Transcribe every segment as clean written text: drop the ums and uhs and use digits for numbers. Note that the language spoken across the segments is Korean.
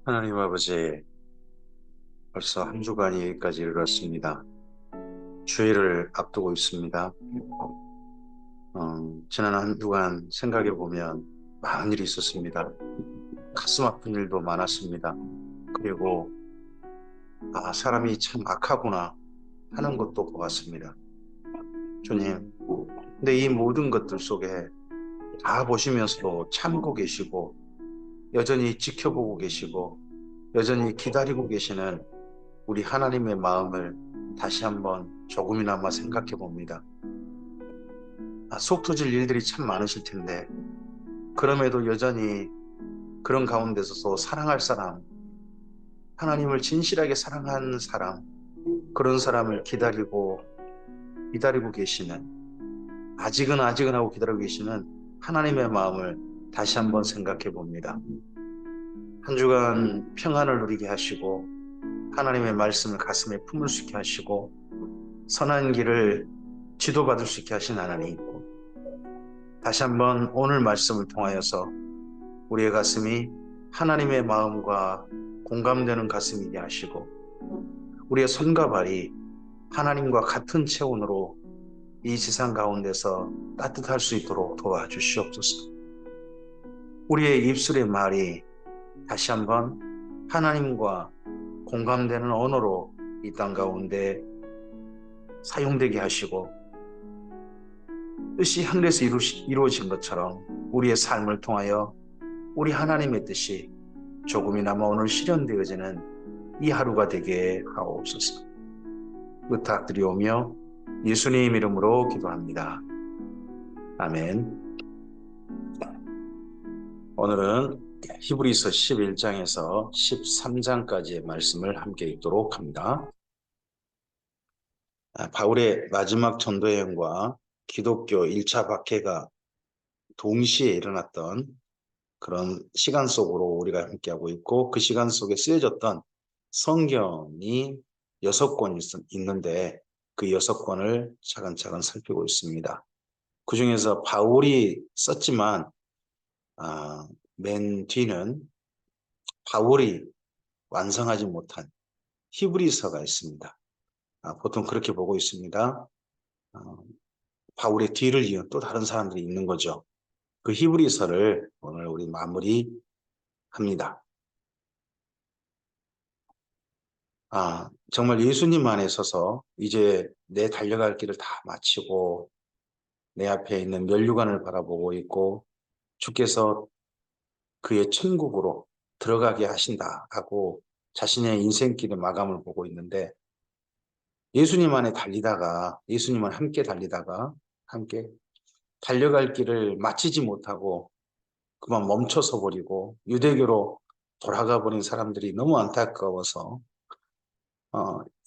하나님 아버지, 벌써 한 주간이 여기까지 이르렀습니다. 주일을 앞두고 있습니다. 지난 한 주간 생각해 보면 많은 일이 있었습니다. 가슴 아픈 일도 많았습니다. 그리고 사람이 참 악하구나 하는 것도 보았습니다. 주님, 근데 이 모든 것들 속에 다 보시면서도 참고 계시고 여전히 지켜보고 계시고 여전히 기다리고 계시는 우리 하나님의 마음을 다시 한번 조금이나마 생각해 봅니다. 속 터질 일들이 참 많으실 텐데 그럼에도 여전히 그런 가운데서도 사랑할 사람, 하나님을 진실하게 사랑하는 사람, 그런 사람을 기다리고 계시는, 아직은 하고 기다리고 계시는 하나님의 마음을 다시 한번 생각해 봅니다. 한 주간 평안을 누리게 하시고 하나님의 말씀을 가슴에 품을 수 있게 하시고 선한 길을 지도받을 수 있게 하신 하나님, 다시 한번 오늘 말씀을 통하여서 우리의 가슴이 하나님의 마음과 공감되는 가슴이게 하시고 우리의 손과 발이 하나님과 같은 체온으로 이 세상 가운데서 따뜻할 수 있도록 도와주시옵소서. 우리의 입술의 말이 다시 한번 하나님과 공감되는 언어로 이 땅 가운데 사용되게 하시고 뜻이 하늘에서 이루어진 것처럼 우리의 삶을 통하여 우리 하나님의 뜻이 조금이나마 오늘 실현되어지는 이 하루가 되게 하옵소서. 부탁드리오며 예수님 이름으로 기도합니다. 아멘. 오늘은 히브리서 11장에서 13장까지의 말씀을 함께 읽도록 합니다. 바울의 마지막 전도여행과 기독교 1차 박해가 동시에 일어났던 그런 시간 속으로 우리가 함께하고 있고, 그 시간 속에 쓰여졌던 성경이 6권 있는데 그 6권을 차근차근 살피고 있습니다. 그 중에서 바울이 썼지만 맨 뒤는 바울이 완성하지 못한 히브리서가 있습니다. 보통 그렇게 보고 있습니다. 바울의 뒤를 이은 또 다른 사람들이 있는 거죠. 그 히브리서를 오늘 우리 마무리합니다. 정말 예수님 안에 서서 이제 내 달려갈 길을 다 마치고 내 앞에 있는 면류관을 바라보고 있고 주께서 그의 천국으로 들어가게 하신다 하고 자신의 인생길의 마감을 보고 있는데, 예수님 안에 달리다가 예수님을 함께 달리다가 함께 달려갈 길을 마치지 못하고 그만 멈춰서 버리고 유대교로 돌아가 버린 사람들이 너무 안타까워서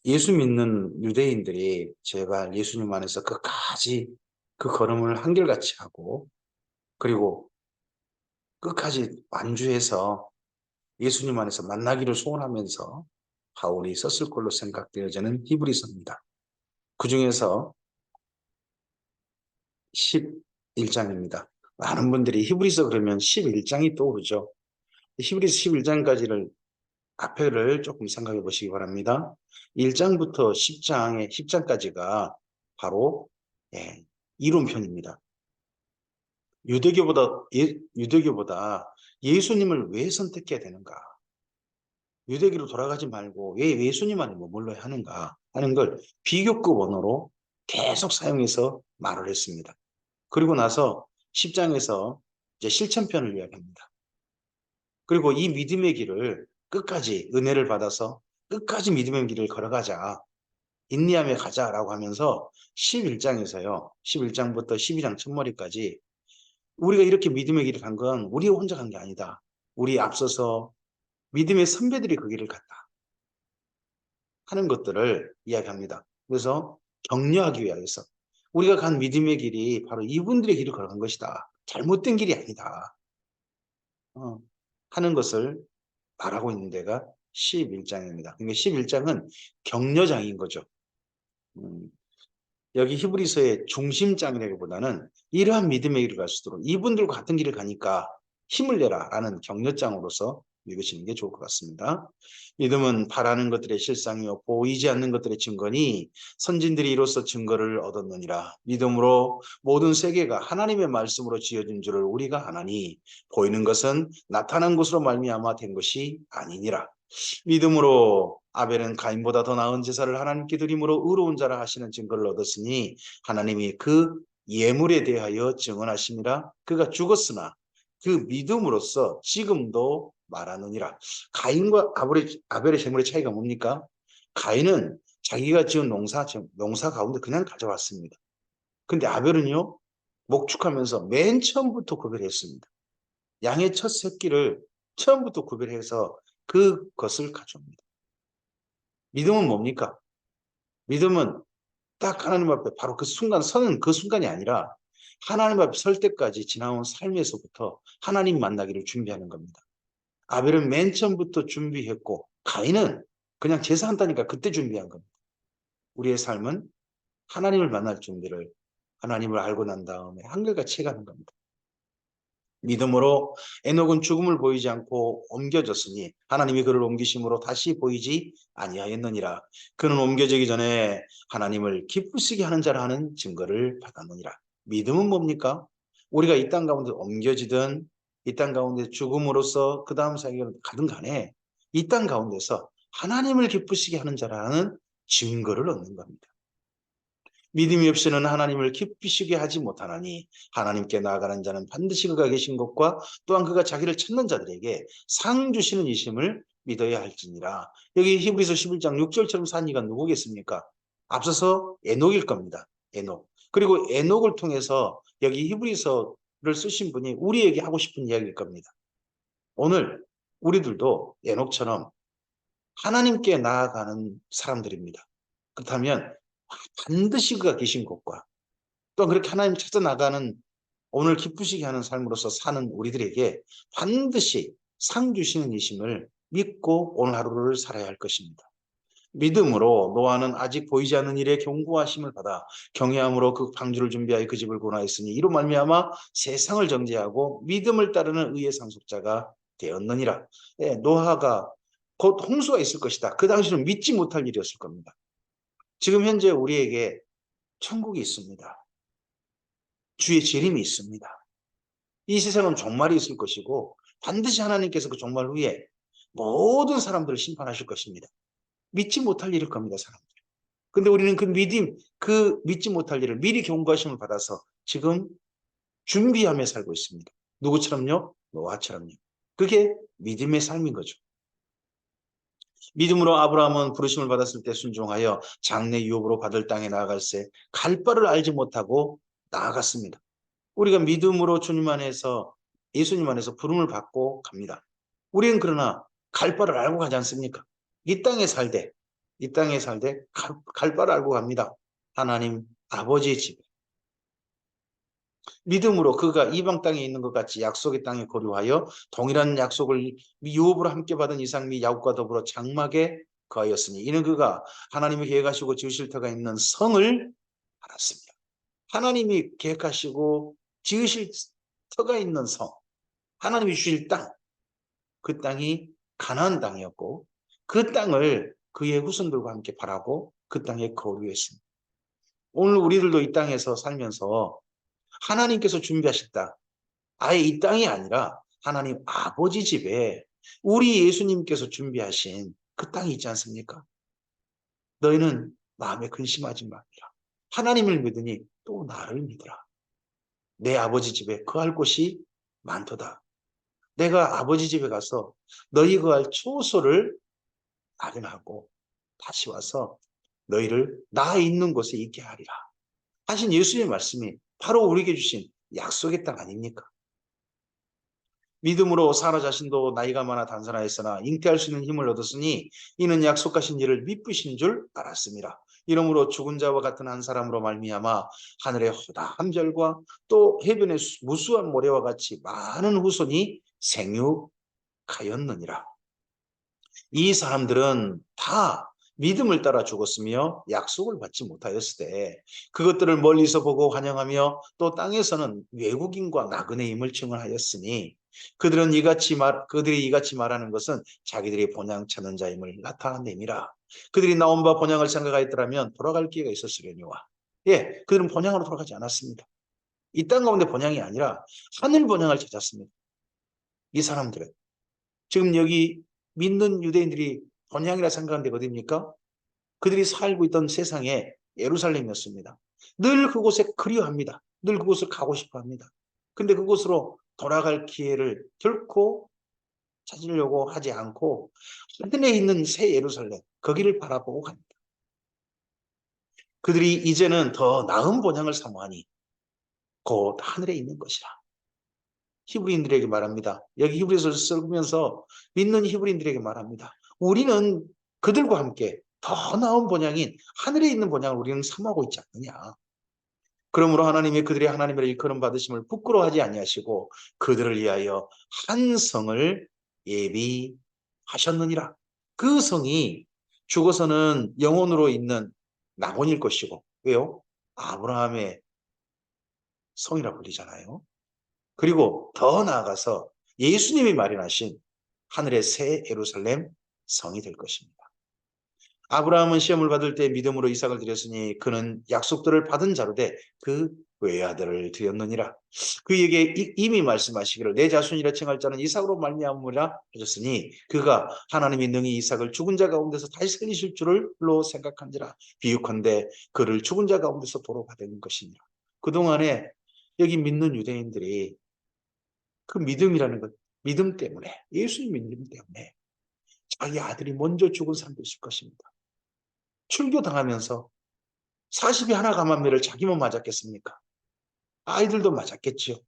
예수 믿는 유대인들이 제발 예수님 안에서 끝까지 그 걸음을 한결같이 하고 그리고 끝까지 완주해서 예수님 안에서 만나기를 소원하면서 바울이 썼을 걸로 생각되어지는 히브리서입니다. 그 중에서 11장입니다. 많은 분들이 히브리서 그러면 11장이 떠오르죠. 히브리서 11장까지를 앞에를 조금 생각해 보시기 바랍니다. 1장부터 10장까지가 바로 이론편입니다. 유대교보다 예수님을 왜 선택해야 되는가? 유대교로 돌아가지 말고 왜 예수님 안에 머물러야 하는가 하는 걸 비교급 언어로 계속 사용해서 말을 했습니다. 그리고 나서 10장에서 이제 실천편을 이야기합니다. 그리고 이 믿음의 길을 끝까지 은혜를 받아서 끝까지 믿음의 길을 걸어가자, 인내하며 가자라고 하면서 11장에서요. 11장부터 12장 첫머리까지 우리가 이렇게 믿음의 길을 간 건 우리 혼자 간 게 아니다. 우리 앞서서 믿음의 선배들이 그 길을 갔다 하는 것들을 이야기합니다. 그래서 격려하기 위해서 우리가 간 믿음의 길이 바로 이분들의 길을 걸어간 것이다. 잘못된 길이 아니다. 하는 것을 말하고 있는 데가 11장입니다. 그러니까 11장은 격려장인 거죠. 여기 히브리서의 중심장이라기보다는 이러한 믿음의 길을 갈 수 있도록 이분들과 같은 길을 가니까 힘을 내라라는 격려장으로서 읽으시는 게 좋을 것 같습니다. 믿음은 바라는 것들의 실상이요 보이지 않는 것들의 증거니 선진들이 이로써 증거를 얻었느니라. 믿음으로 모든 세계가 하나님의 말씀으로 지어진 줄을 우리가 아나니 보이는 것은 나타난 것으로 말미암아 된 것이 아니니라. 믿음으로 아벨은 가인보다 더 나은 제사를 하나님께 드림으로 의로운 자라 하시는 증거를 얻었으니 하나님이 그 예물에 대하여 증언하심이라. 그가 죽었으나 그 믿음으로써 지금도 말하느니라. 가인과 아벨의 제물의 차이가 뭡니까? 가인은 자기가 지은 농사 가운데 그냥 가져왔습니다. 근데 아벨은요, 목축하면서 맨 처음부터 구별했습니다. 양의 첫 새끼를 처음부터 구별해서 그것을 가져옵니다. 믿음은 뭡니까? 믿음은 딱 하나님 앞에 바로 그 순간 서는 그 순간이 아니라 하나님 앞에 설 때까지 지나온 삶에서부터 하나님 만나기를 준비하는 겁니다. 아벨은 맨 처음부터 준비했고 가인은 그냥 제사한다니까 그때 준비한 겁니다. 우리의 삶은 하나님을 만날 준비를 하나님을 알고 난 다음에 한결같이 해가는 겁니다. 믿음으로 에녹은 죽음을 보이지 않고 옮겨졌으니 하나님이 그를 옮기심으로 다시 보이지 아니하였느니라. 그는 옮겨지기 전에 하나님을 기쁘시게 하는 자라 하는 증거를 받았느니라. 믿음은 뭡니까? 우리가 이 땅 가운데 옮겨지든 이 땅 가운데 죽음으로써 그 다음 세계를 가든 간에 이 땅 가운데서 하나님을 기쁘시게 하는 자라는 증거를 얻는 겁니다. 믿음이 없이는 하나님을 기쁘시게 하지 못하나니 하나님께 나아가는 자는 반드시 그가 계신 것과 또한 그가 자기를 찾는 자들에게 상 주시는 이심을 믿어야 할지니라. 여기 히브리서 11장 6절처럼 산 이가 누구겠습니까? 앞서서 에녹일 겁니다. 에녹. 그리고 에녹을 통해서 여기 히브리서를 쓰신 분이 우리에게 하고 싶은 이야기일 겁니다. 오늘 우리들도 에녹처럼 하나님께 나아가는 사람들입니다. 그렇다면 반드시 그가 계신 곳과 또 그렇게 하나님 찾아 나가는 오늘 기쁘시게 하는 삶으로서 사는 우리들에게 반드시 상 주시는 이심을 믿고 오늘 하루를 살아야 할 것입니다. 믿음으로 노아는 아직 보이지 않는 일에 경고하심을 받아 경외함으로 그 방주를 준비하여 그 집을 구하였으니 이로 말미암아 세상을 정죄하고 믿음을 따르는 의의 상속자가 되었느니라. 네, 노아가 곧 홍수가 있을 것이다. 그 당시는 믿지 못할 일이었을 겁니다. 지금 현재 우리에게 천국이 있습니다. 주의 재림이 있습니다. 이 세상은 종말이 있을 것이고 반드시 하나님께서 그 종말 후에 모든 사람들을 심판하실 것입니다. 믿지 못할 일일 겁니다, 사람들. 근데 우리는 그 믿지 못할 일을 미리 경고하심을 받아서 지금 준비하며 살고 있습니다. 누구처럼요? 노아처럼요. 그게 믿음의 삶인 거죠. 믿음으로 아브라함은 부르심을 받았을 때 순종하여 장래 유업으로 받을 땅에 나아갈새 갈 바를 알지 못하고 나아갔습니다. 우리가 믿음으로 주님 안에서 예수님 안에서 부름을 받고 갑니다. 우리는 그러나 갈 바를 알고 가지 않습니까? 이 땅에 살되 갈 바를 알고 갑니다. 하나님 아버지의 집. 믿음으로 그가 이방 땅에 있는 것 같이 약속의 땅에 거류하여 동일한 약속을 유업으로 함께 받은 이삭 및 야곱과 더불어 장막에 거하였으니 이는 그가 하나님이 계획하시고 지으실 터가 있는 성을 알았습니다. 하나님이 계획하시고 지으실 터가 있는 성, 하나님이 주실 땅, 그 땅이 가나안 땅이었고 그 땅을 그의 후손들과 함께 바라고 그 땅에 거류했습니다. 오늘 우리들도 이 땅에서 살면서 하나님께서 준비하셨다. 아예 이 땅이 아니라 하나님 아버지 집에 우리 예수님께서 준비하신 그 땅이 있지 않습니까? 너희는 마음에 근심하지 말라. 하나님을 믿으니 또 나를 믿으라. 내 아버지 집에 거할 곳이 많도다. 내가 아버지 집에 가서 너희 거할 초소를 마련하고 다시 와서 너희를 나 있는 곳에 있게 하리라. 하신 예수님의 말씀이 바로 우리에게 주신 약속의 땅 아닙니까? 믿음으로 사라 자신도 나이가 많아 단산하였으나 잉태할 수 있는 힘을 얻었으니 이는 약속하신 일을 미쁘신 줄 알았습니다. 이러므로 죽은 자와 같은 한 사람으로 말미암아 하늘의 허다한 별과 또 해변의 무수한 모래와 같이 많은 후손이 생육하였느니라. 이 사람들은 다 믿음을 따라 죽었으며 약속을 받지 못하였을 때 그것들을 멀리서 보고 환영하며 또 땅에서는 외국인과 나그네임을 증언하였으니 그들이 이같이 말하는 것은 자기들이 본향 찾는 자임을 나타내니라. 그들이 나온 바 본향을 생각하였더라면 돌아갈 기회가 있었으려니와. 예, 그들은 본향으로 돌아가지 않았습니다. 이 땅 가운데 본향이 아니라 하늘 본향을 찾았습니다. 이 사람들은 지금 여기 믿는 유대인들이 본향이라 생각하는 데가 어디입니까? 그들이 살고 있던 세상에 예루살렘이었습니다. 늘 그곳에 그리워합니다. 늘 그곳을 가고 싶어 합니다. 근데 그곳으로 돌아갈 기회를 결코 찾으려고 하지 않고 하늘에 있는 새 예루살렘, 거기를 바라보고 갑니다. 그들이 이제는 더 나은 본향을 사모하니 곧 하늘에 있는 것이라. 히브리인들에게 말합니다. 여기 히브리서를 쓰면서 믿는 히브리인들에게 말합니다. 우리는 그들과 함께 더 나은 본향인 하늘에 있는 본향을 우리는 사모하고 있지 않느냐. 그러므로 하나님이 그들의 하나님을 일컬음 받으심을 부끄러워하지 아니하시고 그들을 위하여 한 성을 예비하셨느니라. 그 성이 죽어서는 영원으로 있는 낙원일 것이고, 왜요? 아브라함의 성이라 불리잖아요. 그리고 더 나아가서 예수님이 마련하신 하늘의 새 예루살렘 성이 될 것입니다. 아브라함은 시험을 받을 때 믿음으로 이삭을 드렸으니 그는 약속들을 받은 자로 돼 그 외아들을 드렸느니라. 그에게 이미 말씀하시기를 내 자손이라 칭할 자는 이삭으로 말미암으리라 하셨으니 그가 하나님이 능히 이삭을 죽은 자 가운데서 다시 살리실 줄로 생각한지라. 비유컨대 그를 죽은 자 가운데서 도로 받은 것이니라. 그동안에 여기 믿는 유대인들이 그 믿음이라는 것, 믿음 때문에, 예수님 믿음 때문에 자기 아들이 먼저 죽은 사람도 있을 것입니다. 출교당하면서 40이 하나 감한매를 자기만 맞았겠습니까? 아이들도 맞았겠죠.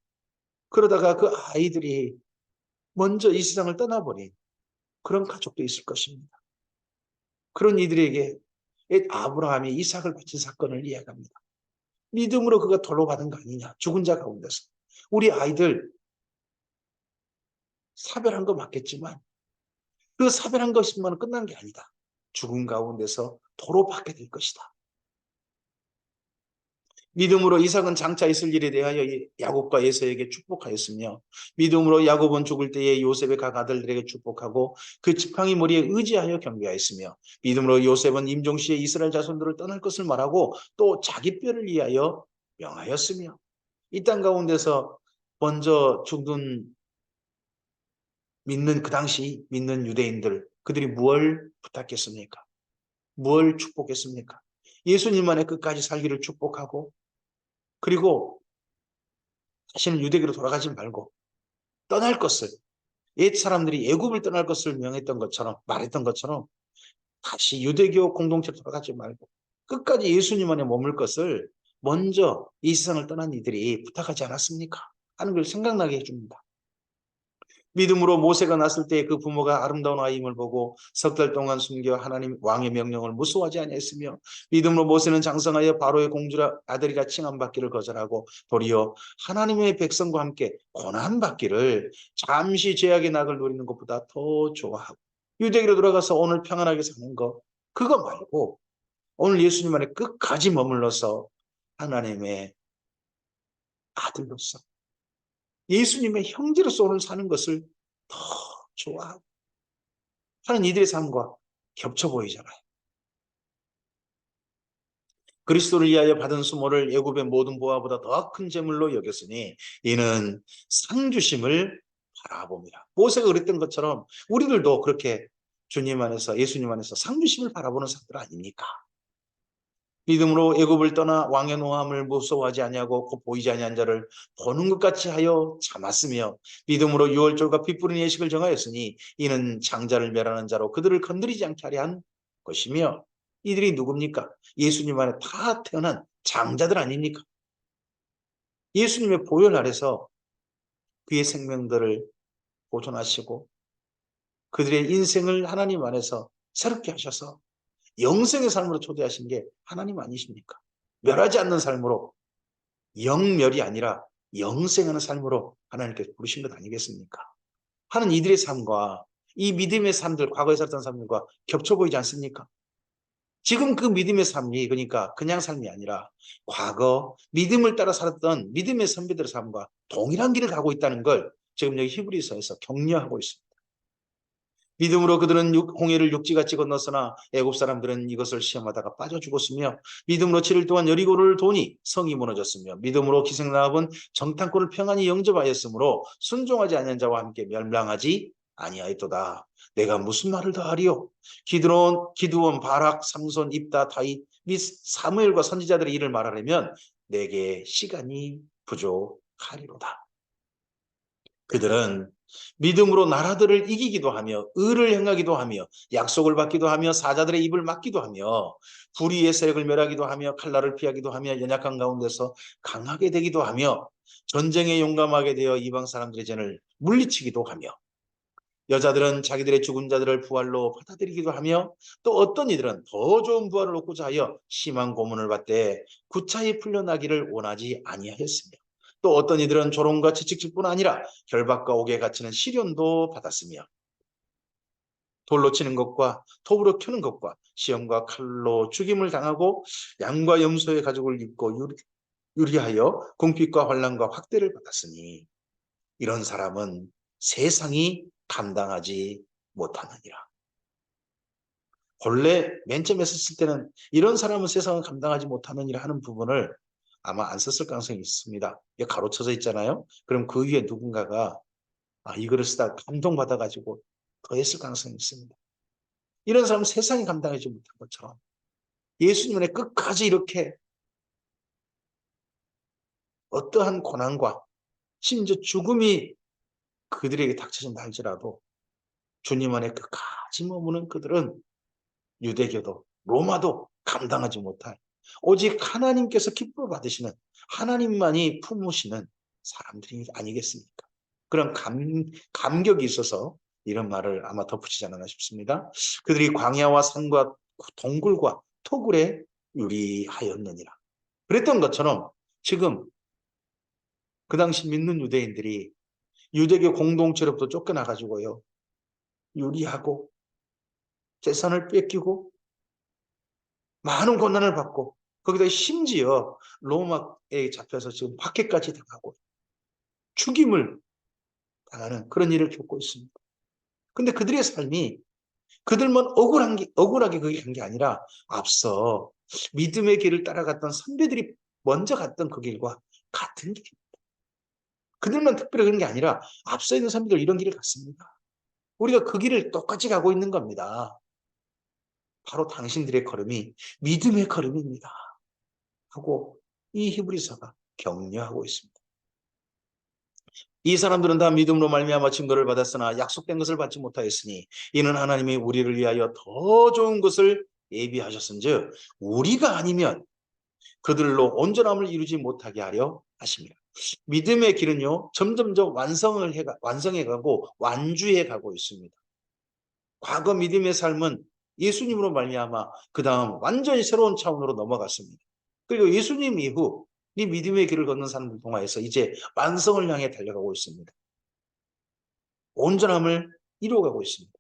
그러다가 그 아이들이 먼저 이 세상을 떠나버린 그런 가족도 있을 것입니다. 그런 이들에게 아브라함이 이삭을 바친 사건을 이야기합니다. 믿음으로 그가 돌로 받은 거 아니냐. 죽은 자 가운데서. 우리 아이들 사별한 거 맞겠지만 그 사별한 것이면 끝난 게 아니다. 죽은 가운데서 도로 받게 될 것이다. 믿음으로 이삭은 장차 있을 일에 대하여 야곱과 에서에게 축복하였으며 믿음으로 야곱은 죽을 때에 요셉의 각 아들들에게 축복하고 그 지팡이 머리에 의지하여 경배하였으며 믿음으로 요셉은 임종시에 이스라엘 자손들을 떠날 것을 말하고 또 자기 뼈를 위하여 명하였으며 이 땅 가운데서 먼저 죽은 믿는 그 당시 믿는 유대인들 그들이 무엇을 부탁했습니까? 무엇을 축복했습니까? 예수님만의 끝까지 살기를 축복하고 그리고 다시는 유대교로 돌아가지 말고 떠날 것을 옛 사람들이 애굽을 떠날 것을 명했던 것처럼 말했던 것처럼 다시 유대교 공동체로 돌아가지 말고 끝까지 예수님 안에 머물 것을 먼저 이 세상을 떠난 이들이 부탁하지 않았습니까? 하는 걸 생각나게 해줍니다. 믿음으로 모세가 났을 때 그 부모가 아름다운 아이임을 보고 석 달 동안 숨겨 하나님 왕의 명령을 무서워하지 아니했으며 믿음으로 모세는 장성하여 바로의 공주라 아들이라 칭함받기를 거절하고 도리어 하나님의 백성과 함께 고난받기를 잠시 죄악의 낙을 누리는 것보다 더 좋아하고 유대기로 돌아가서 오늘 평안하게 사는 거 그거 말고 오늘 예수님 안에 끝까지 머물러서 하나님의 아들로서 예수님의 형제로서 오늘 사는 것을 더 좋아하고 하는 이들의 삶과 겹쳐 보이잖아요. 그리스도를 위하여 받은 수모를 애굽의 모든 보화보다 더 큰 재물로 여겼으니 이는 상 주심을 바라봅니다. 모세가 그랬던 것처럼 우리들도 그렇게 주님 안에서 예수님 안에서 상 주심을 바라보는 사람들 아닙니까? 믿음으로 애굽을 떠나 왕의 노함을 무서워하지 아니하고 곧 보이지 아니한 자를 보는 것 같이 하여 참았으며 믿음으로 유월절과 빛부린 예식을 정하였으니 이는 장자를 멸하는 자로 그들을 건드리지 않게 하려 한 것이며 이들이 누굽니까? 예수님 안에 다 태어난 장자들 아닙니까? 예수님의 보혈 아래서 그의 생명들을 보존하시고 그들의 인생을 하나님 안에서 새롭게 하셔서 영생의 삶으로 초대하신 게 하나님 아니십니까? 멸하지 않는 삶으로 영멸이 아니라 영생하는 삶으로 하나님께서 부르신 것 아니겠습니까? 하는 이들의 삶과 이 믿음의 삶들, 과거에 살았던 삶들과 겹쳐 보이지 않습니까? 지금 그 믿음의 삶이 그러니까 그냥 삶이 아니라 과거 믿음을 따라 살았던 믿음의 선배들의 삶과 동일한 길을 가고 있다는 걸 지금 여기 히브리서에서 격려하고 있습니다. 믿음으로 그들은 홍해를 육지같이 건넜으나 애굽 사람들은 이것을 시험하다가 빠져 죽었으며 믿음으로 7일 동안 여리고를 도니 성이 무너졌으며 믿음으로 기생라합은 정탐꾼을 평안히 영접하였으므로 순종하지 아니한 자와 함께 멸망하지 아니하였도다. 내가 무슨 말을 더 하리요? 기드온, 바락, 삼손, 입다, 다윗 및 사무엘과 선지자들의 일을 말하려면 내게 시간이 부족하리로다. 그들은 믿음으로 나라들을 이기기도 하며 의를 행하기도 하며 약속을 받기도 하며 사자들의 입을 막기도 하며 불의의 세력을 멸하기도 하며 칼날을 피하기도 하며 연약한 가운데서 강하게 되기도 하며 전쟁에 용감하게 되어 이방 사람들의 죄를 물리치기도 하며 여자들은 자기들의 죽은 자들을 부활로 받아들이기도 하며 또 어떤 이들은 더 좋은 부활을 얻고자 하여 심한 고문을 받되 구차히 풀려나기를 원하지 아니하였으며 또 어떤 이들은 조롱과 채찍질뿐 아니라 결박과 옥에 갇히는 시련도 받았으며 돌로 치는 것과 톱으로 켜는 것과 시험과 칼로 죽임을 당하고 양과 염소의 가죽을 입고 유리하여 궁핍과 환난과 확대를 받았으니 이런 사람은 세상이 감당하지 못하느니라. 본래 맨 처음에 썼을 때는 이런 사람은 세상을 감당하지 못하느니라 하는 부분을 아마 안 썼을 가능성이 있습니다. 이게 가로쳐져 있잖아요. 그럼 그 위에 누군가가 이거를 쓰다 감동받아가지고 더 했을 가능성이 있습니다. 이런 사람은 세상이 감당하지 못한 것처럼 예수님의 끝까지 이렇게 어떠한 고난과 심지어 죽음이 그들에게 닥쳐진다 할지라도 주님 안에 끝까지 머무는 그들은 유대교도 로마도 감당하지 못할 오직 하나님께서 기쁨을 받으시는 하나님만이 품으시는 사람들이 아니겠습니까? 그런 감격이 있어서 이런 말을 아마 덧붙이지 않았나 싶습니다. 그들이 광야와 산과 동굴과 토굴에 유리하였느니라. 그랬던 것처럼 지금 그 당시 믿는 유대인들이 유대교 공동체로부터 쫓겨나가지고요. 유리하고 재산을 뺏기고 많은 고난을 받고 거기다 심지어 로마에 잡혀서 지금 박해까지 당하고 죽임을 당하는 그런 일을 겪고 있습니다. 근데 그들의 삶이 그들만 억울하게 그게 간 게 아니라 앞서 믿음의 길을 따라갔던 선배들이 먼저 갔던 그 길과 같은 길입니다. 그들만 특별히 그런 게 아니라 앞서 있는 선배들 이런 길을 갔습니다. 우리가 그 길을 똑같이 가고 있는 겁니다. 바로 당신들의 걸음이 믿음의 걸음입니다. 하고 이 히브리서가 격려하고 있습니다. 이 사람들은 다 믿음으로 말미암아 증거를 받았으나 약속된 것을 받지 못하였으니 이는 하나님이 우리를 위하여 더 좋은 것을 예비하셨은즉 우리가 아니면 그들로 온전함을 이루지 못하게 하려 하십니다. 믿음의 길은요 점점점 완성해 가고 완주해 가고 있습니다. 과거 믿음의 삶은 예수님으로 말미암아 그 다음 완전히 새로운 차원으로 넘어갔습니다. 그리고 예수님 이후 이 믿음의 길을 걷는 사람들 통하여서 이제 완성을 향해 달려가고 있습니다. 온전함을 이루어가고 있습니다.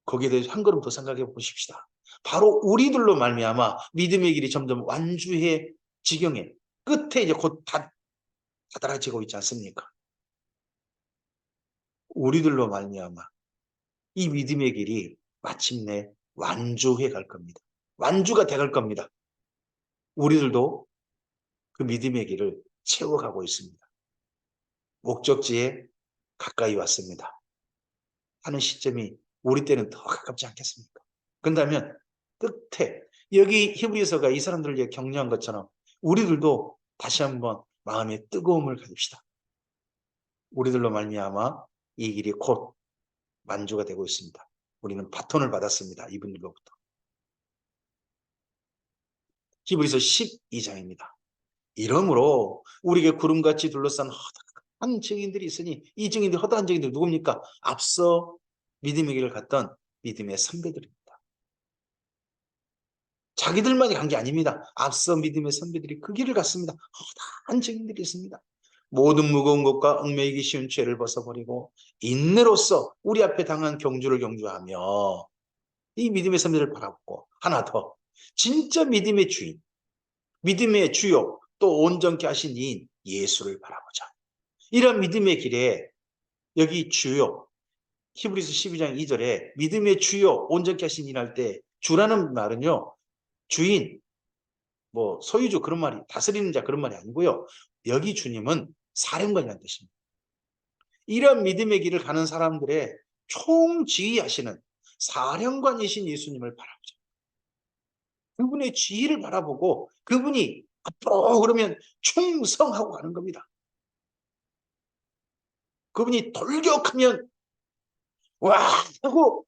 거기에 대해서 한 걸음 더 생각해 보십시다. 바로 우리들로 말미암아 믿음의 길이 점점 완주의 지경에 끝에 이제 곧 다다라지고 있지 않습니까? 우리들로 말미암아 이 믿음의 길이 마침내 완주해 갈 겁니다. 완주가 돼 갈 겁니다. 우리들도 그 믿음의 길을 채워가고 있습니다. 목적지에 가까이 왔습니다. 하는 시점이 우리 때는 더 가깝지 않겠습니까? 그런다면 끝에 여기 히브리서가 이 사람들을 위해 격려한 것처럼 우리들도 다시 한번 마음의 뜨거움을 가집시다. 우리들로 말미암아 이 길이 곧 만주가 되고 있습니다. 우리는 바톤을 받았습니다. 이분들로부터. 히브리서 12장입니다. 이러므로 우리에게 구름같이 둘러싼 허다한 증인들이 있으니 이 증인들 허다한 증인들 누굽니까? 앞서 믿음의 길을 갔던 믿음의 선배들입니다. 자기들만이 간 게 아닙니다. 앞서 믿음의 선배들이 그 길을 갔습니다. 허다한 증인들이 있습니다. 모든 무거운 것과 얽매이기 쉬운 죄를 벗어버리고 인내로서 우리 앞에 당한 경주를 경주하며 이 믿음의 선배들을 바라보고 하나 더 진짜 믿음의 주인 믿음의 주요 또 온전케 하신 이인 예수를 바라보자. 이런 믿음의 길에 여기 주요, 히브리서 12장 2절에 믿음의 주요 온전케 하신 일할 때 주라는 말은요, 주인, 뭐 소유주 그런 말이, 다스리는 자 그런 말이 아니고요. 여기 주님은 사령관이라는 뜻입니다. 이런 믿음의 길을 가는 사람들의 총지휘하시는 사령관이신 예수님을 바라보죠. 그분의 지휘를 바라보고 그분이 앞으로 그러면 충성하고 가는 겁니다. 그분이 돌격하면 와 하고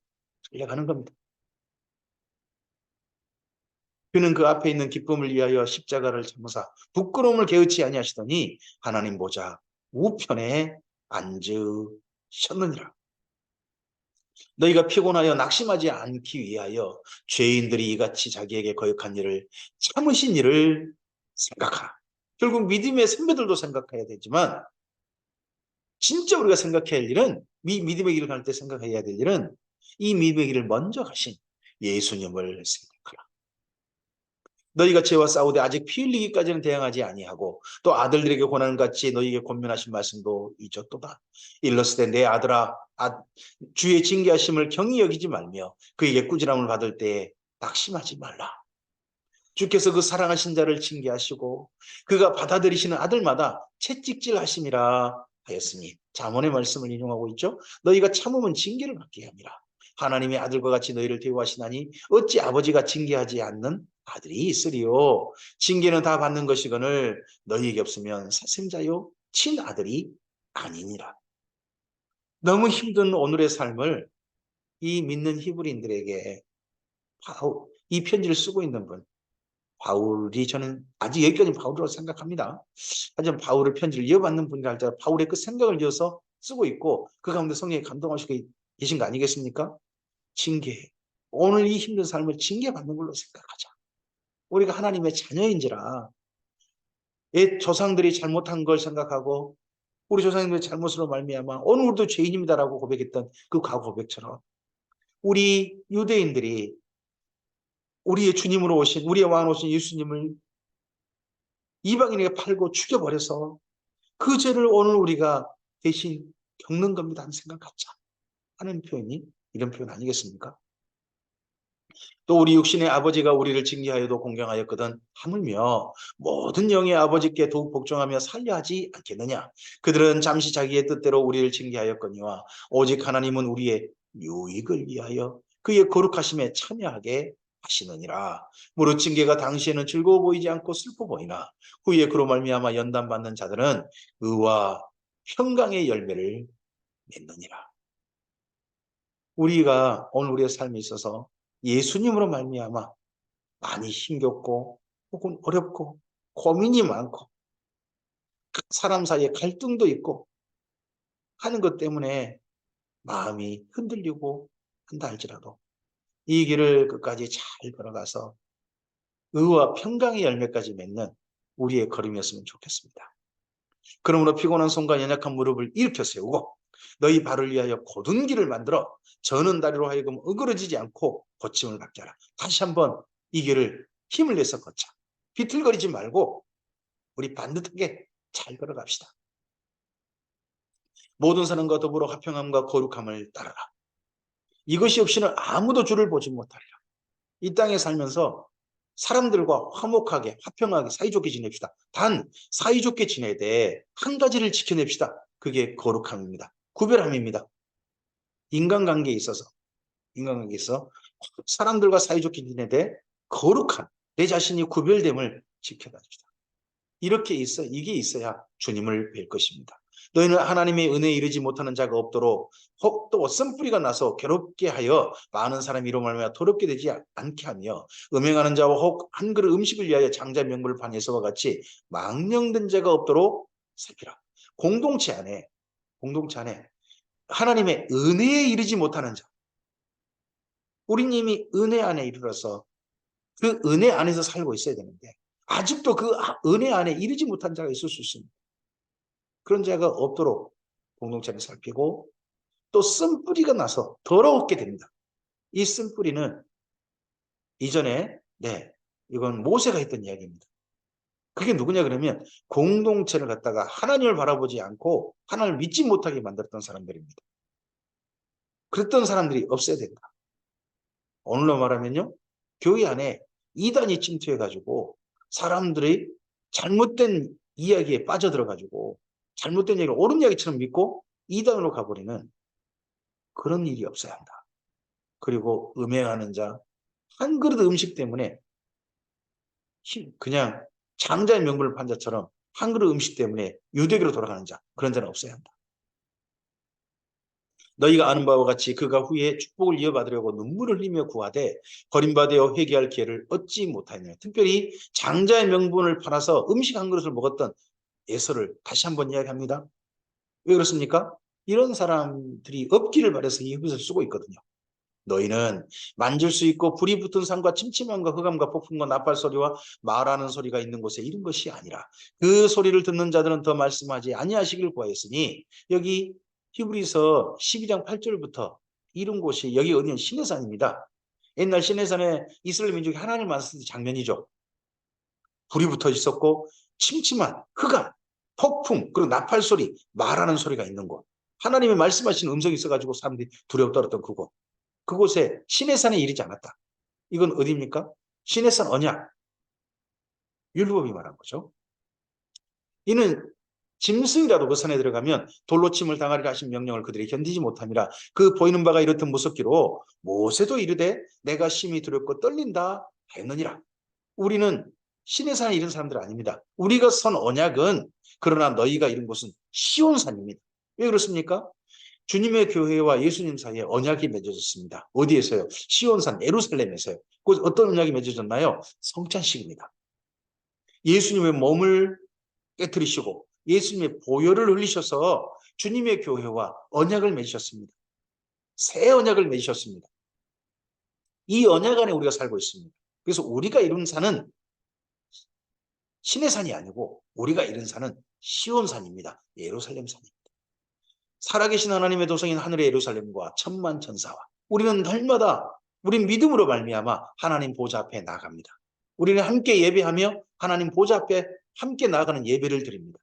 달려가는 겁니다. 그는 그 앞에 있는 기쁨을 위하여 십자가를 참으사 부끄러움을 개의치 아니하시더니 하나님 보좌 우편에 앉으셨느니라. 너희가 피곤하여 낙심하지 않기 위하여 죄인들이 이같이 자기에게 거역한 일을 참으신 일을 생각하라. 결국 믿음의 선배들도 생각해야 되지만 진짜 우리가 생각해야 할 일은, 믿음의 길을 갈 때 생각해야 될 일은 이 믿음의 길을 먼저 가신 예수님을 생각하라. 너희가 죄와 싸우되 아직 피 흘리기까지는 대항하지 아니하고 또 아들들에게 고난같이 너희에게 권면하신 말씀도 잊었도다. 일러스되 내 아들아, 주의 징계하심을 경히 여기지 말며 그에게 꾸지람을 받을 때에 낙심하지 말라. 주께서 그 사랑하신 자를 징계하시고 그가 받아들이시는 아들마다 채찍질하심이라 하였으니 잠언의 말씀을 인용하고 있죠. 너희가 참으면 징계를 받게 합니다. 하나님의 아들과 같이 너희를 대우하시나니 어찌 아버지가 징계하지 않는 아들이 있으리요. 징계는 다 받는 것이거늘 너희에게 없으면 사생자요 친아들이 아니니라. 너무 힘든 오늘의 삶을 이 믿는 히브리인들에게 이 편지를 쓰고 있는 분 바울이, 저는 아직 여기까지는 바울이라고 생각합니다. 하지만 바울의 편지를 이어받는 분이라 할지라도 바울의 그 생각을 이어서 쓰고 있고 그 가운데 성령이 감동하시고 계신 거 아니겠습니까? 징계. 오늘 이 힘든 삶을 징계받는 걸로 생각하자. 우리가 하나님의 자녀인지라 옛 조상들이 잘못한 걸 생각하고 우리 조상님의 잘못으로 말미암아 오늘 우리도 죄인입니다라고 고백했던 그 과거 고백처럼 우리 유대인들이 우리의 주님으로 오신, 우리의 왕으로 오신 예수님을 이방인에게 팔고 죽여버려서 그 죄를 오늘 우리가 대신 겪는 겁니다 하는 생각 갖자 하는 표현이 이런 표현 아니겠습니까? 또 우리 육신의 아버지가 우리를 징계하여도 공경하였거든 하물며 모든 영의 아버지께 더욱 복종하며 살려하지 않겠느냐. 그들은 잠시 자기의 뜻대로 우리를 징계하였거니와 오직 하나님은 우리의 유익을 위하여 그의 거룩하심에 참여하게 하시느니라. 무릇 징계가 당시에는 즐거워 보이지 않고 슬퍼 보이나 후에 그로 말미암아 연단받는 자들은 의와 평강의 열매를 맺느니라. 우리가 오늘 우리의 삶에 있어서 예수님으로 말미암아 많이 힘겹고 혹은 어렵고 고민이 많고 사람 사이에 갈등도 있고 하는 것 때문에 마음이 흔들리고 한다 할지라도 이 길을 끝까지 잘 걸어가서 의와 평강의 열매까지 맺는 우리의 걸음이었으면 좋겠습니다. 그러므로 피곤한 손과 연약한 무릎을 일으켜 세우고 너희 발을 위하여 곧은 길을 만들어 저는 다리로 하여금 어그러지지 않고 고침을 받게 하라. 다시 한번 이 길을 힘을 내서 걷자. 비틀거리지 말고 우리 반듯하게 잘 걸어갑시다. 모든 사람과 더불어 화평함과 거룩함을 따르라. 이것이 없이는 아무도 주를 보지 못하리라. 이 땅에 살면서 사람들과 화목하게 화평하게 사이좋게 지냅시다. 단 사이좋게 지내야 돼. 한 가지를 지켜냅시다. 그게 거룩함입니다. 구별함입니다. 인간관계에 있어서 사람들과 사이좋게 지내야 돼. 거룩함, 내 자신이 구별됨을 지켜갑시다. 이게 있어야 주님을 뵐 것입니다. 너희는 하나님의 은혜에 이르지 못하는 자가 없도록 혹 또 쓴뿌리가 나서 괴롭게 하여 많은 사람이 이로 말미암아 더럽게 되지 않게 하며 음행하는 자와 혹 한 그릇 음식을 위하여 장자 명분을 판에서와 같이 망령된 자가 없도록 살피라. 공동체 안에 하나님의 은혜에 이르지 못하는 자, 우린 이미 은혜 안에 이르러서 그 은혜 안에서 살고 있어야 되는데 아직도 그 은혜 안에 이르지 못한 자가 있을 수 있습니다. 그런 자가 없도록 공동체를 살피고 또 쓴뿌리가 나서 더럽게 됩니다. 이 쓴뿌리는 이전에 이건 모세가 했던 이야기입니다. 그게 누구냐 그러면 공동체를 갖다가 하나님을 바라보지 않고 하나님을 믿지 못하게 만들었던 사람들입니다. 그랬던 사람들이 없어야 된다. 오늘로 말하면요. 교회 안에 이단이 침투해가지고 사람들이 잘못된 이야기에 빠져들어가지고 잘못된 얘기를 옳은 이야기처럼 믿고 이단으로 가버리는 그런 일이 없어야 한다. 그리고 음행하는 자, 한 그릇 음식 때문에 그냥 장자의 명분을 판 자처럼 한 그릇 음식 때문에 유대교로 돌아가는 자, 그런 자는 없어야 한다. 너희가 아는 바와 같이 그가 후에 축복을 이어받으려고 눈물을 흘리며 구하되 버림받아 회개할 기회를 얻지 못하느냐. 특별히 장자의 명분을 팔아서 음식 한 그릇을 먹었던 예서를 다시 한번 이야기합니다. 왜 그렇습니까? 이런 사람들이 없기를 바라서 이 흙을 쓰고 있거든요. 너희는 만질 수 있고 불이 붙은 산과 침침함과 흑암과 폭풍과 나팔 소리와 말하는 소리가 있는 곳에 이른 것이 아니라 그 소리를 듣는 자들은 더 말씀하지 아니하시길 구하였으니 여기 히브리서 12장 8절부터 이른 곳이 여기 어디는 시내산입니다. 옛날 시내산에 이스라엘 민족이 하나님을 만났을 장면이죠. 불이 붙어 있었고 침침한 흑암, 폭풍, 그리고 나팔 소리, 말하는 소리가 있는 곳. 하나님의 말씀하시는 음성이 있어가지고 사람들이 두려워 떨었던 그곳. 그곳에 시내산에 이르지 않았다. 이건 어디입니까? 시내산 언약. 율법이 말한 거죠. 이는 짐승이라도 그 산에 들어가면 돌로 침을 당하리라 하신 명령을 그들이 견디지 못함이라. 그 보이는 바가 이렇듯 무섭기로 모세도 이르되 내가 심히 두렵고 떨린다 하였느니라. 우리는 시내산에 이른 사람들 아닙니다. 우리가 선 언약은 그러나 너희가 이른 곳은 시온산입니다. 왜 그렇습니까? 주님의 교회와 예수님 사이에 언약이 맺어졌습니다. 어디에서요? 시온산 예루살렘에서요. 그 어떤 언약이 맺어졌나요? 성찬식입니다. 예수님의 몸을 깨뜨리시고 예수님의 보혈을 흘리셔서 주님의 교회와 언약을 맺으셨습니다. 새 언약을 맺으셨습니다. 이 언약 안에 우리가 살고 있습니다. 그래서 우리가 이룬 산은 신의 산이 아니고 우리가 이룬 산은 시온산입니다. 예루살렘 산입니다. 살아계신 하나님의 도성인 하늘의 예루살렘과 천만 천사와 우리는 날마다 우린 믿음으로 말미암아 하나님 보좌 앞에 나갑니다. 우리는 함께 예배하며 하나님 보좌 앞에 함께 나아가는 예배를 드립니다.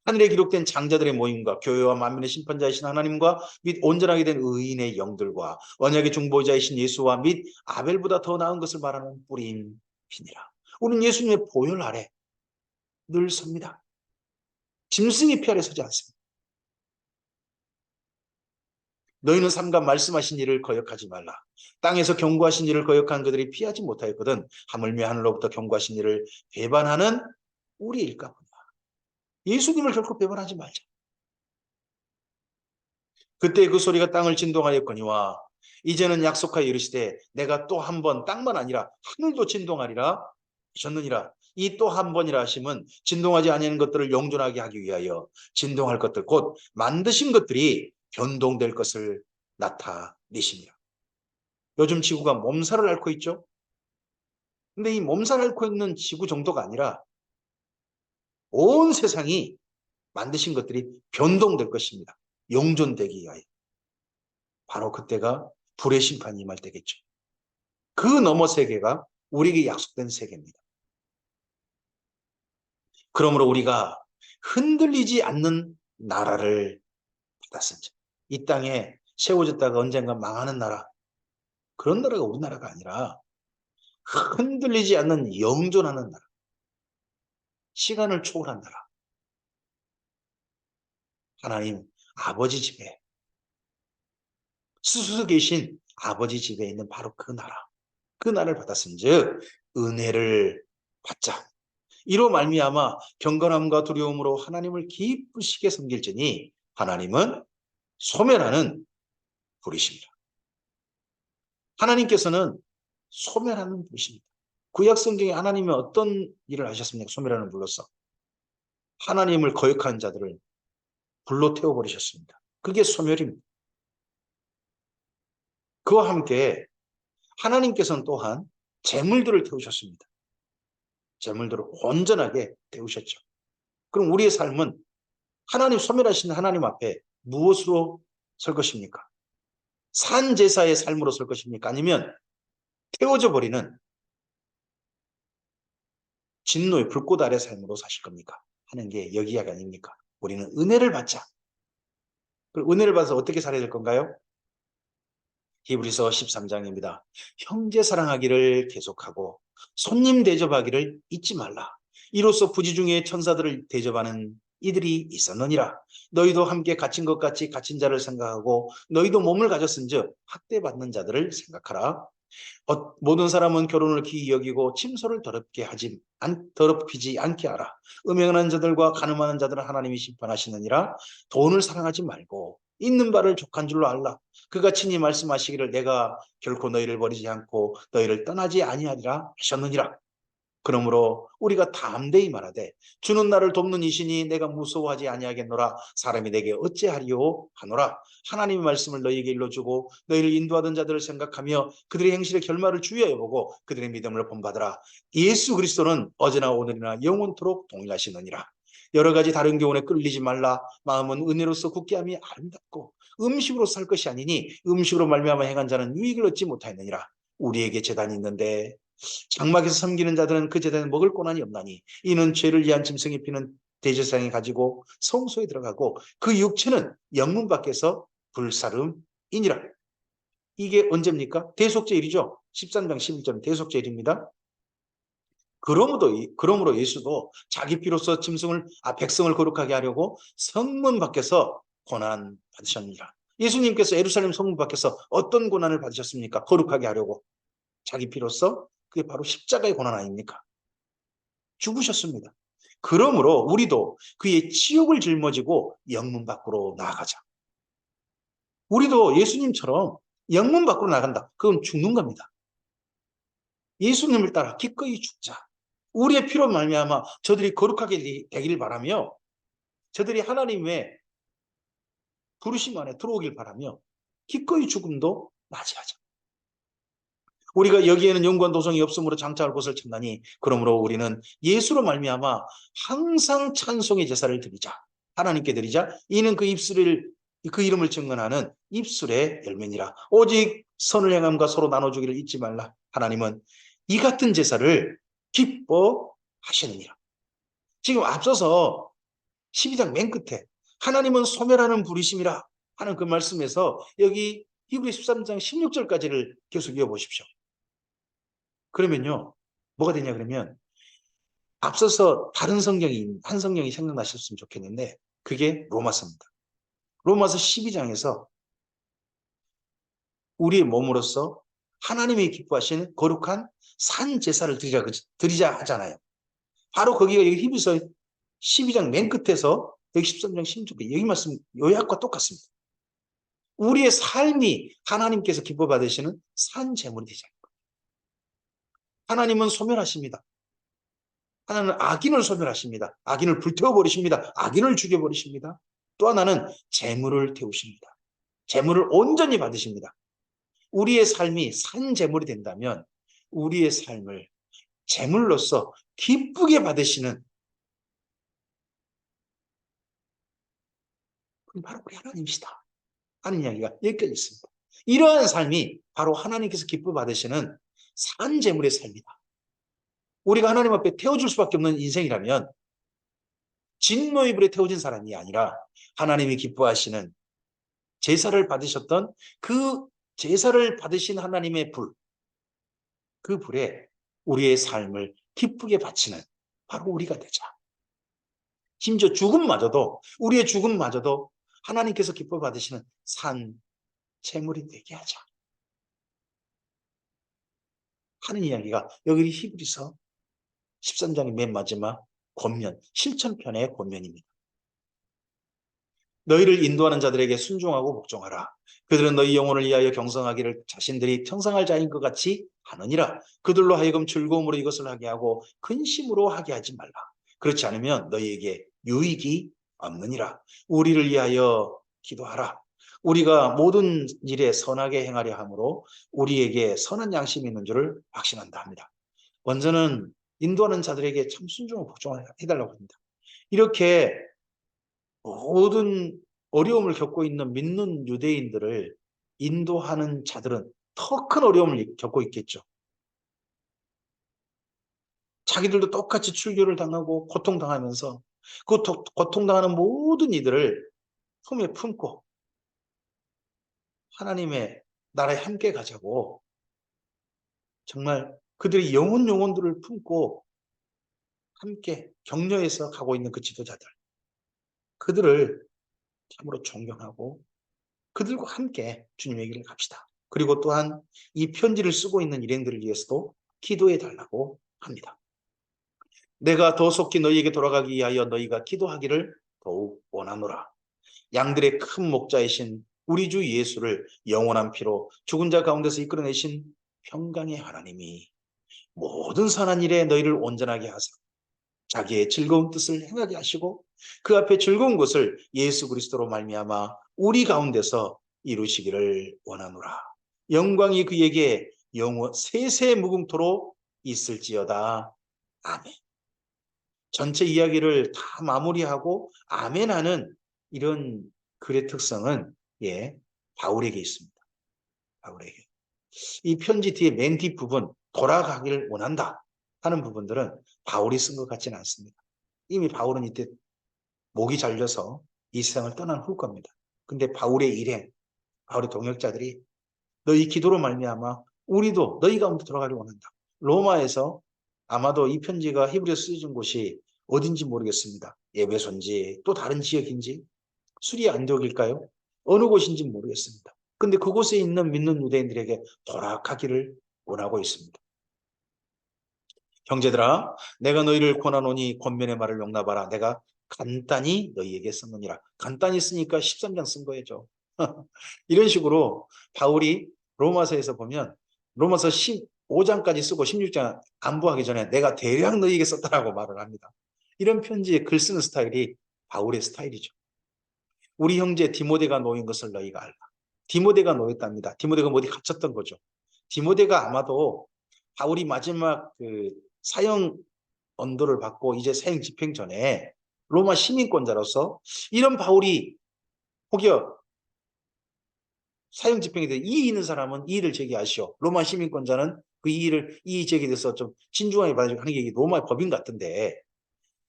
하늘에 기록된 장자들의 모임과 교회와 만민의 심판자이신 하나님과 및 온전하게 된 의인의 영들과 언약의 중보자이신 예수와 및 아벨보다 더 나은 것을 말하는 뿌린 피니라. 우리는 예수님의 보혈 아래 늘 섭니다. 짐승의 피 아래 서지 않습니다. 너희는 삼가 말씀하신 일을 거역하지 말라. 땅에서 경고하신 일을 거역한 그들이 피하지 못하였거든 하물며 하늘로부터 경고하신 일을 배반하는 우리일까 보다. 예수님을 결코 배반하지 말자. 그때 그 소리가 땅을 진동하였거니와 이제는 약속하여 이르시되 내가 또 한 번 땅만 아니라 하늘도 진동하리라 하셨느니라. 이 또 한 번이라 하심은 진동하지 아니하는 것들을 영존하게 하기 위하여 진동할 것들 곧 만드신 것들이 변동될 것을 나타내시니라. 요즘 지구가 몸살을 앓고 있죠. 근데 이 몸살을 앓고 있는 지구 정도가 아니라 온 세상이 만드신 것들이 변동될 것입니다. 영존되기 위하여. 바로 그때가 불의 심판이 임할 때겠죠. 그 너머 세계가 우리에게 약속된 세계입니다. 그러므로 우리가 흔들리지 않는 나라를 받았은 자. 이 땅에 세워졌다가 언젠가 망하는 나라. 그런 나라가 우리나라가 아니라 흔들리지 않는 영존하는 나라. 시간을 초월한 나라. 하나님 아버지 집에 스스로 계신 아버지 집에 있는 바로 그 나라. 그 나라를 받았은 즉 은혜를 받자. 이로 말미암아 경건함과 두려움으로 하나님을 기쁘시게 섬길지니 하나님은 소멸하는 분이십니다. 하나님께서는 소멸하는 분이십니다. 구약 성경에 하나님이 어떤 일을 하셨습니까? 소멸하는 불로서 하나님을 거역하는 자들을 불로 태워버리셨습니다. 그게 소멸입니다. 그와 함께 하나님께서는 또한 재물들을 태우셨습니다. 재물들을 온전하게 태우셨죠. 그럼 우리의 삶은 하나님 소멸하신 하나님 앞에 무엇으로 설 것입니까? 산제사의 삶으로 설 것입니까? 아니면 태워져 버리는 진노의 불꽃 아래 삶으로 사실 겁니까? 하는 게 여기가 아닙니까? 우리는 은혜를 받자. 그리고 은혜를 받아서 어떻게 살아야 될 건가요? 히브리서 13장입니다. 형제 사랑하기를 계속하고 손님 대접하기를 잊지 말라. 이로써 부지 중에 천사들을 대접하는 이들이 있었느니라. 너희도 함께 갇힌 것 같이 갇힌 자를 생각하고 너희도 몸을 가졌은즉 학대받는 자들을 생각하라. 모든 사람은 결혼을 기이 여기고 침소를 더럽히지 않게 하라. 음행하는 자들과 간음하는 자들은 하나님이 심판하시느니라. 돈을 사랑하지 말고 있는 바를 족한 줄로 알라. 그가 친히 말씀하시기를 내가 결코 너희를 버리지 않고 너희를 떠나지 아니하리라 하셨느니라. 그러므로 우리가 담대히 말하되 주는 나를 돕는 이시니 내가 무서워하지 아니하겠노라. 사람이 내게 어찌하리요 하노라. 하나님의 말씀을 너희에게 일러주고 너희를 인도하던 자들을 생각하며 그들의 행실의 결말을 주의하여 보고 그들의 믿음을 본받으라. 예수 그리스도는 어제나 오늘이나 영원토록 동일하시느니라. 여러 가지 다른 교훈에 끌리지 말라. 마음은 은혜로서 굳게 함이 아름답고 음식으로 살 것이 아니니 음식으로 말미암아 행한 자는 유익을 얻지 못하였느니라. 우리에게 제단이 있는데 장막에서 섬기는 자들은 그 제단에 먹을 고난이 없나니 이는 죄를 위한 짐승이 피는 대제사장이 가지고 성소에 들어가고 그 육체는 영문 밖에서 불사름이니라. 이게 언제입니까? 대속죄일이죠. 13장 11절 대속죄일입니다. 그러므로 예수도 자기 피로써 백성을 거룩하게 하려고 성문 밖에서 고난 받으셨느니라. 예수님께서 예루살렘 성문 밖에서 어떤 고난을 받으셨습니까? 거룩하게 하려고. 자기 피로써 그게 바로 십자가의 고난 아닙니까? 죽으셨습니다. 그러므로 우리도 그의 치욕을 짊어지고 영문 밖으로 나아가자. 우리도 예수님처럼 영문 밖으로 나간다. 그건 죽는 겁니다. 예수님을 따라 기꺼이 죽자. 우리의 피로 말미암아 저들이 거룩하게 되기를 바라며 저들이 하나님의 부르심 안에 들어오길 바라며 기꺼이 죽음도 맞이하자. 우리가 여기에는 영광 도성이 없으므로 장차할 곳을 찾나니 그러므로 우리는 예수로 말미암아 항상 찬송의 제사를 드리자. 하나님께 드리자. 이는 그 이름을 증언하는 입술의 열매니라. 오직 선을 행함과 서로 나눠주기를 잊지 말라. 하나님은 이 같은 제사를 기뻐하시느니라. 지금 앞서서 12장 맨 끝에 하나님은 소멸하는 부리심이라 하는 그 말씀에서 여기 히브리 13장 16절까지를 계속 이어보십시오. 그러면요, 뭐가 되냐 그러면 앞서서 한 성경이 생각나셨으면 좋겠는데 그게 로마서입니다. 로마서 12장에서 우리의 몸으로서 하나님이 기뻐하시는 거룩한 산 제사를 드리자 하잖아요. 바로 거기가 여기 히브리서 12장 맨 끝에서 여기 13장 16절 여기 말씀 요약과 똑같습니다. 우리의 삶이 하나님께서 기뻐 받으시는 산 제물이 되자. 하나님은 소멸하십니다. 하나는 악인을 소멸하십니다. 악인을 불태워버리십니다. 악인을 죽여버리십니다. 또 하나는 재물을 태우십니다. 재물을 온전히 받으십니다. 우리의 삶이 산 재물이 된다면 우리의 삶을 재물로서 기쁘게 받으시는 그건 바로 우리 하나님이시다 하는 이야기가 여기까지 있습니다. 이러한 삶이 바로 하나님께서 기뻐 받으시는 산 재물의 삶이다. 우리가 하나님 앞에 태워줄 수밖에 없는 인생이라면 진노의 불에 태워진 사람이 아니라 하나님이 기뻐하시는 제사를 받으셨던 그 제사를 받으신 하나님의 불, 그 불에 우리의 삶을 기쁘게 바치는 바로 우리가 되자. 심지어 우리의 죽음마저도 하나님께서 기뻐 받으시는 산 제물이 되게 하자 하는 이야기가 여기 히브리서 13장의 맨 마지막 권면, 실천편의 권면입니다. 너희를 인도하는 자들에게 순종하고 복종하라. 그들은 너희 영혼을 위하여 경성하기를 자신들이 청상할 자인 것 같이 하느니라. 그들로 하여금 즐거움으로 이것을 하게 하고 근심으로 하게 하지 말라. 그렇지 않으면 너희에게 유익이 없느니라. 우리를 위하여 기도하라. 우리가 모든 일에 선하게 행하려 함으로 우리에게 선한 양심이 있는 줄을 확신한다 합니다. 먼저는 인도하는 자들에게 참 순종을 복종해달라고 합니다. 이렇게 모든 어려움을 겪고 있는 믿는 유대인들을 인도하는 자들은 더 큰 어려움을 겪고 있겠죠. 자기들도 똑같이 출교를 당하고 고통당하면서 그 고통당하는 모든 이들을 품에 품고 하나님의 나라에 함께 가자고 정말 그들의 영혼들을 품고 함께 격려해서 가고 있는 그 지도자들, 그들을 참으로 존경하고 그들과 함께 주님의 길을 갑시다. 그리고 또한 이 편지를 쓰고 있는 일행들을 위해서도 기도해 달라고 합니다. 내가 더 속히 너희에게 돌아가기 위하여 너희가 기도하기를 더욱 원하노라. 양들의 큰 목자이신 우리 주 예수를 영원한 피로 죽은 자 가운데서 이끌어내신 평강의 하나님이 모든 선한 일에 너희를 온전하게 하사 자기의 즐거운 뜻을 행하게 하시고 그 앞에 즐거운 것을 예수 그리스도로 말미암아 우리 가운데서 이루시기를 원하노라. 영광이 그에게 영원 세세 무궁토록 있을지어다. 아멘. 전체 이야기를 다 마무리하고 아멘하는 이런 글의 특성은 바울에게 있습니다. 바울에게. 이 편지 뒤에 맨 뒷부분 돌아가기를 원한다 하는 부분들은 바울이 쓴 것 같지는 않습니다. 이미 바울은 이때 목이 잘려서 이 세상을 떠난 후 겁니다. 근데 바울의 일행, 바울의 동역자들이 너희 기도로 말미암아 우리도 너희 가운데 돌아가기를 원한다. 로마에서 아마도 이 편지가 히브리어 쓰여진 곳이 어딘지 모르겠습니다. 에베소인지 또 다른 지역인지 수리 안디옥일까요? 어느 곳인지 모르겠습니다. 근데 그곳에 있는 믿는 유대인들에게 돌아가기를 원하고 있습니다. 형제들아, 내가 너희를 권하노니 권면의 말을 용납하라. 내가 간단히 너희에게 썼느니라. 간단히 쓰니까 13장 쓴 거죠. 이런 식으로 바울이 로마서에서 보면 로마서 15장까지 쓰고 16장 안부하기 전에 내가 대략 너희에게 썼다라고 말을 합니다. 이런 편지에 글 쓰는 스타일이 바울의 스타일이죠. 우리 형제 디모데가 놓인 것을 너희가 알라. 디모데가 놓였답니다. 디모데가 어디 갇혔던 거죠. 디모데가 아마도 바울이 마지막 그 사형 언도를 받고 이제 사형 집행 전에 로마 시민권자로서 이런 바울이 혹여 사형 집행이 돼 이의 있는 사람은 이의를 제기하시오. 로마 시민권자는 그 이의 제기돼서 좀 신중하게 받아주고 하는 게 로마의 법인 같은데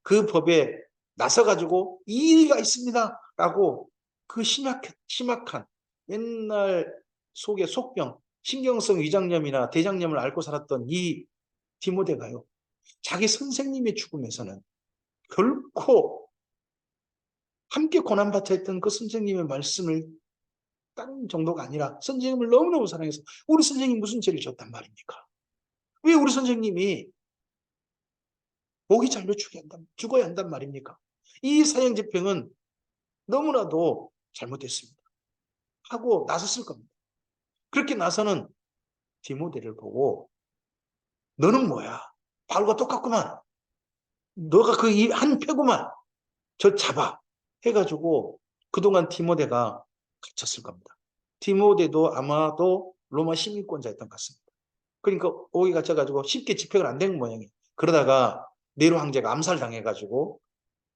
그 법에 나서가지고 이의가 있습니다. 라고 그 심각한 옛날 속의 속병, 신경성 위장염이나 대장염을 앓고 살았던 이 디모데가요. 자기 선생님의 죽음에서는 결코 함께 고난받아 했던 그 선생님의 말씀을 다른 정도가 아니라 선생님을 너무너무 사랑해서 우리 선생님 무슨 죄를 졌단 말입니까? 왜 우리 선생님이 목이 잘려 죽어야 한단 말입니까? 이 사형 집행은 너무나도 잘못됐습니다. 하고 나섰을 겁니다. 그렇게 나서는 디모데를 보고 너는 뭐야? 바울과 똑같구만. 너가 그 한 패구만. 저 잡아. 해가지고 그동안 디모데가 갇혔을 겁니다. 디모데도 아마도 로마 시민권자였던 것 같습니다. 그러니까 오기 갇혀가지고 쉽게 집행을 안 된 모양이에요. 그러다가 네로 황제가 암살당해가지고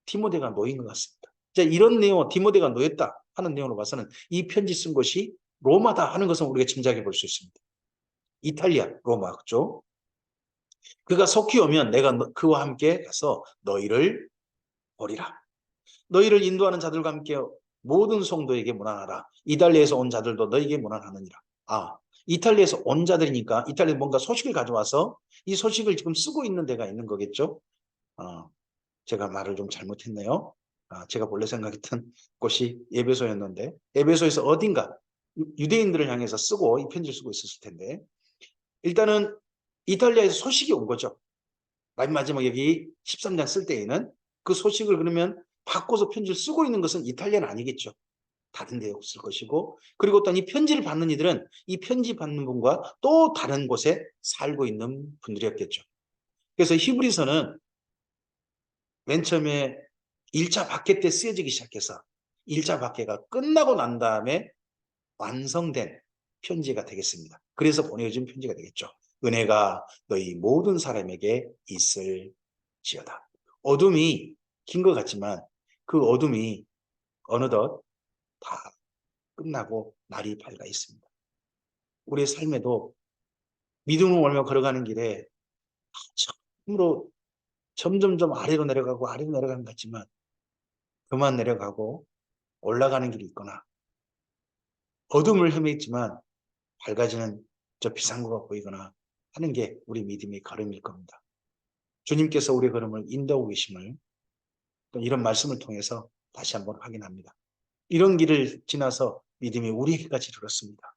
디모데가 놓인 것 같습니다. 자, 이런 내용, 디모데가 놓였다 하는 내용으로 봐서는 이 편지 쓴 것이 로마다 하는 것은 우리가 짐작해 볼 수 있습니다. 이탈리아, 로마, 그죠? 그가 속히 오면 내가 그와 함께 가서 너희를 보리라. 너희를 인도하는 자들과 함께 모든 성도에게 문안하라. 이탈리아에서 온 자들도 너희에게 문안하느니라. 아, 이탈리아에서 온 자들이니까 이탈리아에 뭔가 소식을 가져와서 이 소식을 지금 쓰고 있는 데가 있는 거겠죠. 제가 말을 좀 잘못했네요. 제가 본래 생각했던 곳이 에베소였는데 에베소에서 어딘가 유대인들을 향해서 쓰고 이 편지를 쓰고 있었을 텐데 일단은 이탈리아에서 소식이 온 거죠. 맨 마지막 여기 13장 쓸 때에는 그 소식을 그러면 바꿔서 편지를 쓰고 있는 것은 이탈리아는 아니겠죠. 다른 데 없을 것이고 그리고 또 이 편지를 받는 이들은 이 편지 받는 분과 또 다른 곳에 살고 있는 분들이었겠죠. 그래서 히브리서는 맨 처음에 1차 박해 때 쓰여지기 시작해서 1차 박해가 끝나고 난 다음에 완성된 편지가 되겠습니다. 그래서 보내준 편지가 되겠죠. 은혜가 너희 모든 사람에게 있을지어다. 어둠이 긴 것 같지만 그 어둠이 어느덧 다 끝나고 날이 밝아 있습니다. 우리의 삶에도 믿음을 wal며 걸어가는 길에 그러므로 점점점 아래로 내려가고 아래로 내려가는 것 같지만 그만 내려가고 올라가는 길이 있거나 어둠을 헤맸지만 밝아지는 저 비상구가 보이거나 하는 게 우리 믿음의 걸음일 겁니다. 주님께서 우리의 걸음을 인도하고 계심을 또 이런 말씀을 통해서 다시 한번 확인합니다. 이런 길을 지나서 믿음이 우리에게까지 이르렀습니다.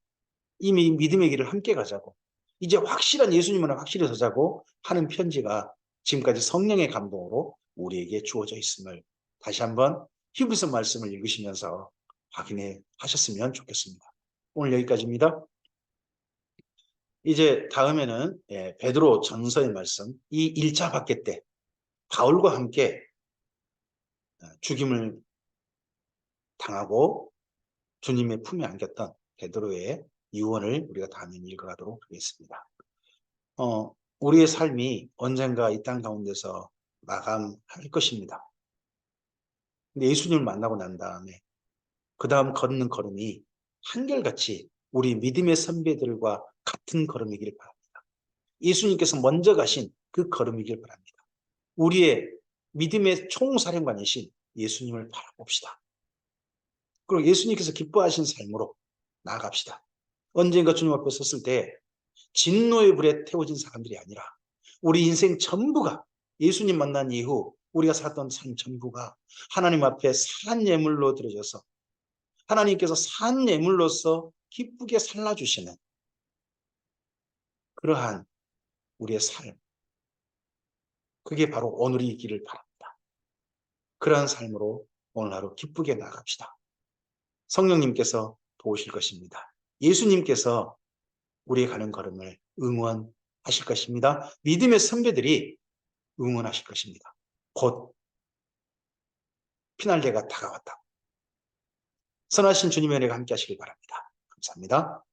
이미 믿음의 길을 함께 가자고 이제 확실한 예수님은 확실히 서자고 하는 편지가 지금까지 성령의 감동으로 우리에게 주어져 있음을 다시 한번 히브리서 말씀을 읽으시면서 확인해 하셨으면 좋겠습니다. 오늘 여기까지입니다. 이제 다음에는 베드로 전서의 말씀, 이 1차 박해 때 바울과 함께 죽임을 당하고 주님의 품에 안겼던 베드로의 유언을 우리가 다음에 읽어가도록 하겠습니다. 우리의 삶이 언젠가 이 땅 가운데서 마감할 것입니다. 근데 예수님을 만나고 난 다음에 그 다음 걷는 걸음이 한결같이 우리 믿음의 선배들과 같은 걸음이길 바랍니다. 예수님께서 먼저 가신 그 걸음이길 바랍니다. 우리의 믿음의 총사령관이신 예수님을 바라봅시다. 그리고 예수님께서 기뻐하신 삶으로 나아갑시다. 언젠가 주님 앞에 섰을 때 진노의 불에 태워진 사람들이 아니라 우리 인생 전부가 예수님 만난 이후 우리가 살았던 삶 전부가 하나님 앞에 산 예물로 드려져서 하나님께서 산 예물로서 기쁘게 살라주시는 그러한 우리의 삶, 그게 바로 오늘이기를 바랍니다. 그러한 삶으로 오늘 하루 기쁘게 나아갑시다. 성령님께서 도우실 것입니다. 예수님께서 우리의 가는 걸음을 응원하실 것입니다. 믿음의 선배들이 응원하실 것입니다. 곧 피날레가 다가왔다. 선하신 주님의 은혜가 함께 하시길 바랍니다. 감사합니다.